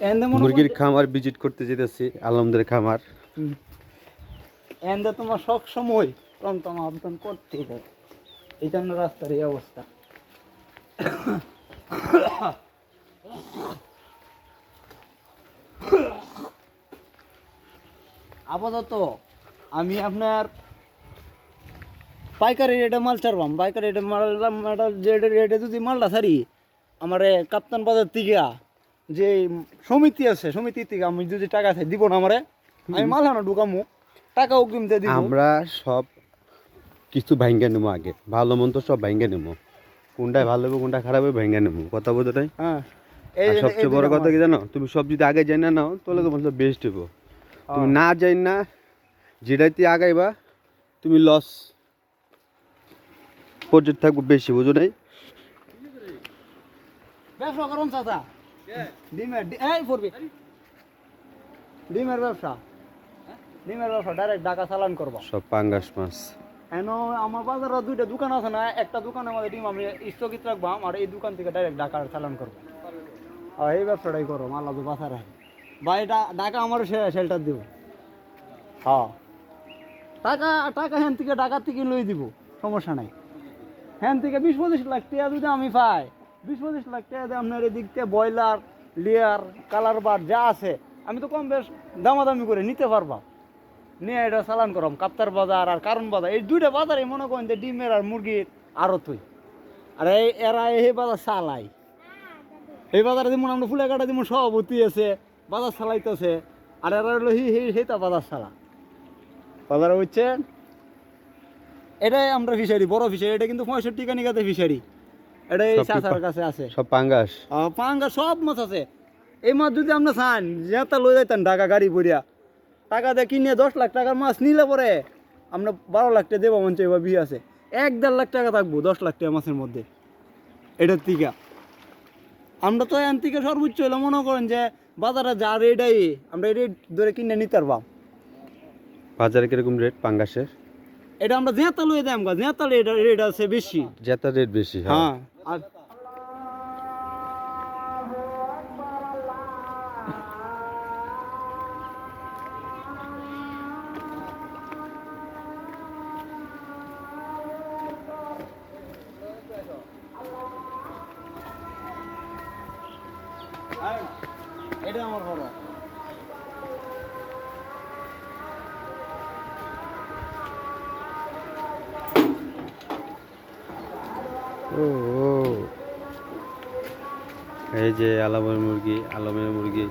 মুরগির খামার ভিজিট করতে যেতেছি, আলমদের খামার। এন্ড তোমার সব সময় টমটম আপটন করতেই থাকে, এই জন্য রাস্তার এই অবস্থা। আপাতত আমি আপনার পাইকারি রেটে মাল ছাড়বাম, পাইকারি রেটে মাল যে রেটে যদি মালটা ছাড়ি, আমার কাপ্তান বাজার থেকে যে সমিতি আছে, সমিতির থেকে আমি যদি টাকা চাই দিব না আমারে, আমি মাল হানো ঢুকামু, টাকা অগ্রিম দিয়ে দিব। আমরা সব কিছু ভাঙ্গা নেবো, আগে ভালো মন্দ সব ভাঙ্গা নেবো, কোনটায় ভালো হবে কোনটা খারাপ হবে ভাঙ্গা নেবো, কথা বলতে তাই। হ্যাঁ, আর সবচেয়ে বড় কথা কি জানো, তুমি সব যদি আগে যাই না নাও তাহলে তো বলছো বেস্ট হইব। তুমি না যাই না যেটাইতে আগাইবা তুমি লস পর্যন্ত থাকবো বেশি, বুঝো নাই। ব্যবসা করুন চাচা, ডিমের এই পড়বি, ডিমের ব্যবসা, ডিমের ব্যবসা ডাইরেক্ট ঢাকা চালান করবো। সব পাঙ্গাস মাছ। কেন আমার বাজারে দুইটা দোকান আছে না, একটা দোকানের মধ্যে ডিম আমি স্টকিত রাখবাম, আর এই দোকান থেকে ডাইরেক্ট ঢাকা চালান করবো। আর এই ব্যবসাটাই করো, মাল্লা তো বাসা রাখে বা এটা ঢাকা আমার শেল্টার দিব। হ্যাঁ, টাকা টাকা হ্যান থেকে ঢাকার থেকে লই দিব, সমস্যা নাই। হ্যান থেকে 20-25 লাখ টাকা যদি আমি পাই, 20-25 লাখ টাকা দিয়ে আপনার এদিক থেকে ব্রয়লার, লেয়ার, কালার বার যা আছে আমি তো কম বেশ দামাদামি করে নিতে পারবা, নিয়ে এটা চালান করম। কাপ্তার বাজার আর কারণ বাজার, এই দুইটা বাজারে মনে করেন যে ডিমের আর মুরগির আরো তুই, আর এরা এই বাজার চালাই। এই বাজারে যেমন আমরা ফুলে কাটা যেমন সভাপতি আছে, বাজার চালাইতেছে, আর এরা হলো হেতা বাজার চালা বাজারে বুঝছেন। এটাই আমরা ফিশারি, বড় ফিশারি, এটা কিন্তু 65 টাকা নিকাতে ফিশারি, এটা এই চাচার কাছে আছে সব পাঙ্গাস, পাঙ্গা সব মাছ আছে। এই মাছ যদি আমরা চান যেটা লই যাইতেন ঢাকা গাড়ি ভরিয়া, টাকা দিয়ে কিনে 10 লাখ টাকার মাছ নিলে পরে আমরা 12 লাখ টাকা দেবো মঞ্চে, এবার বিয়ে আছে 1-1.5 লাখ টাকা থাকবো 10 লাখ টাকা মাছের মধ্যে। এটার থেকে আমরা তো এন থেকে সর্বোচ্চ হলে মনে করেন যে বাজারে যা রেটাই আমরা এই রেট ধরে কিনে নিতে পারবাম। বাজারে কিরকম রেট পাঙ্গাসের? এটা আমরা জেতা লই দাম, জেতা রেট আছে বেশি, জেতা রেট বেশি। হ্যাঁ। আর এটা আমার বড় ও এই যে আলমের মুরগি, আলমের মুরগি।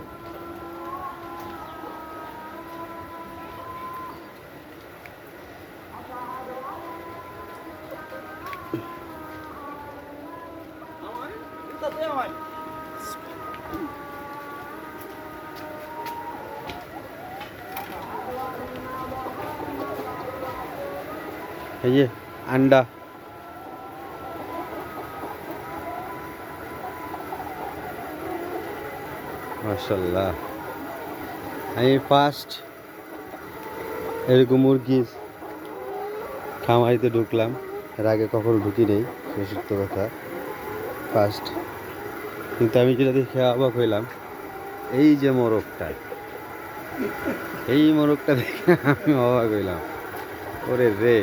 এই যে আন্ডা, মাশাআল্লাহ। আমি ফার্স্ট এরকম মুরগির খামারিতে ঢুকলাম, এর আগে কখনো ঢুকি নেই, সত্য কথা, ফার্স্ট। কিন্তু আমি যেটা দেখে অবাক হইলাম, এই যে মোরগটা, এই মোরগটা দেখে আমি অবাক হইলাম, ওরে রে।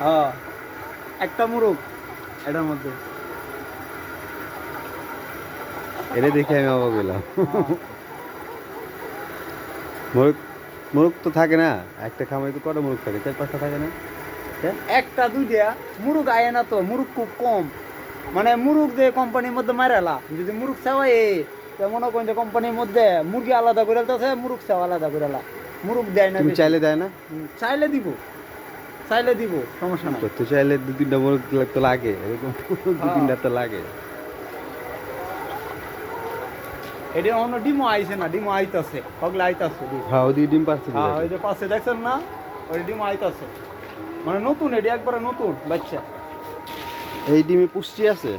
হ্যাঁ, একটা মুরগ এটার মধ্যে, এটা দেখে আমি অবাক হইলাম। মোরগ মোরগ তো থাকে না, একটা খামারিতে কটা মোরগ থাকে? 4-5টা থাকে না? একটা দুইটা মুরগ আয় না তো, মুরগ খুব কম। মানে মুরগ যে কোম্পানির মধ্যে মারালা, যদি মুরগ চাওয়াই তো মনে করেন যে কোম্পানির মধ্যে মুরগি আলাদা করে আছে, মুরগ চাওয়া আলাদা করে মুরগ দেয় না। তুমি চাইলে দেয় না? চাইলে দিব, চাইলে দিব, সমস্যা নাই। তো চাইলে 2-3টা মোরগ তো লাগে, এরকম 2-3টা তো লাগে। এটা অন্য ডিমও আইছে না, ডিমও আইতাছে, হগলে আইতাছে। হ্যাঁ, ওদিকে ডিম পারছে। হ্যাঁ, ওই যে পাশে দেখছেন না, ওই ডিমও আইতাছে, মানে নতুন, এটি একবারে নতুন বাচ্চা। এই ডিমে পুষ্টি আছে।